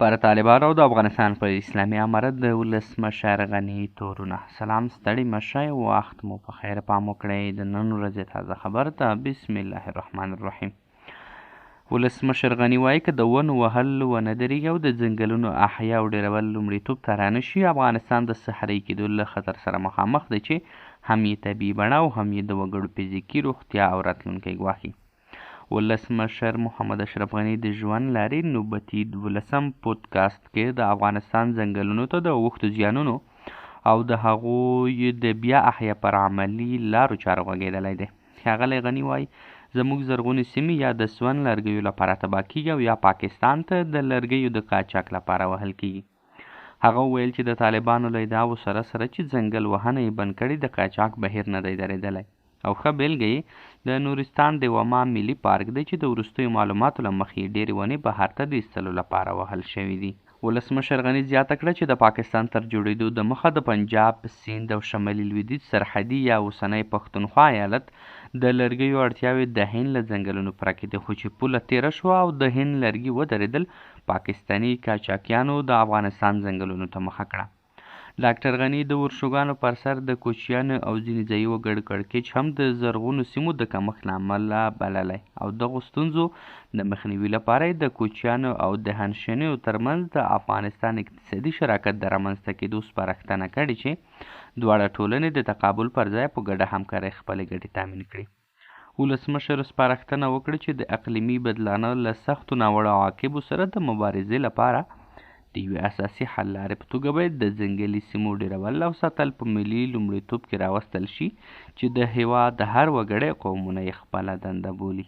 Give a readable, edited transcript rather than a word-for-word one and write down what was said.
پر طالبانو د افغانستان پر اسلامي امارت د ولسمشر غني تورونه. سلام، ستړي مشئ، وخت مو په خیر. پام وکړئ د نن ورځې تازه خبر ته. بسم الله الرحمن الرحیم. ولسمشر غني وایي که د ونو وهل ونه درېږي او د ځنګلونو احیا او ډېرول لومړیتوب ته رانشي، افغانستان د صحرایي کېدو له خطر سره مخامخ دی چې هم یې طبیعي بڼه او هم یې د وګړو فزیکي روغتیا او راتلونکی ګواښي. ولسمشر محمد اشرف غني د ژوند لارې نوبتي 12 پودکاسټ کې د افغانستان ځنګلونو ته د اوښتو زیانونو او د هغوی د بیا احیا پر عملي لارو چارو غږېدلی دی. ښاغلی غني وایي زموږ زرغونې سیمې یا د سون لرګیو لپاره تباه کیږي او یا پاکستان ته د لرګیو د قاچاق لپاره وهل کیږي. هغه وویل چې د طالبانو له ادعاو سره چې ځنګل وهنه یې بند کړې، د قاچاق بهیر نه دی درېدلی. او ښه بېلګه یې د نورستان د وما ملي پارک دی چې د وروستیو معلوماتو له مخې ډېرې ونې بهر ته د ایستلو لپاره وهل شوي دي. ولسمشر غني زیاته کړه چې د پاکستان تر جوړېدو د مخه د پنجاب، سیند او شمالي لویدیځ سرحدي یا اوسنی پښتونخوا ایالت د لرګیو اړتیاوې د هند له ځنګلونو پرکې دي، خو چې پوله تېره شوه او د هند لرګي ودرېدل، پاکستاني قاچاقیانو د افغانستان ځنګلونو ته مخه کړه. ډاکټر غني د ورشوګانو پر سر د کوچیانو او ځینې ځایي وګړو کړکېچ هم د زرغونو سیمو د کمښت له امله بللی او دغو ستونزو د مخنیوي لپاره یې د کوچیانو او دهنشینیو ترمنځ د افغانستان اقتصادي شراکت د رامنځته کېدو سپارښتنه کړې چې دواړه ټولنې د تقابل پر ځای په ګډه همکارۍ خپلې ګټې تامین کړي. ولسمشر سپارښتنه وکړه چې د اقلیمي بدلانه له سختو ناوړه عواقبو سره د مبارزې لپاره د یوې اساسي حل لارې په توګه باید د ځنګلي سیمو ډېرول او ساتل په ملي لومړیتوب کې راوستل شي چې د هېواد د هر وګړي قومونه یې خپله دنده بولي.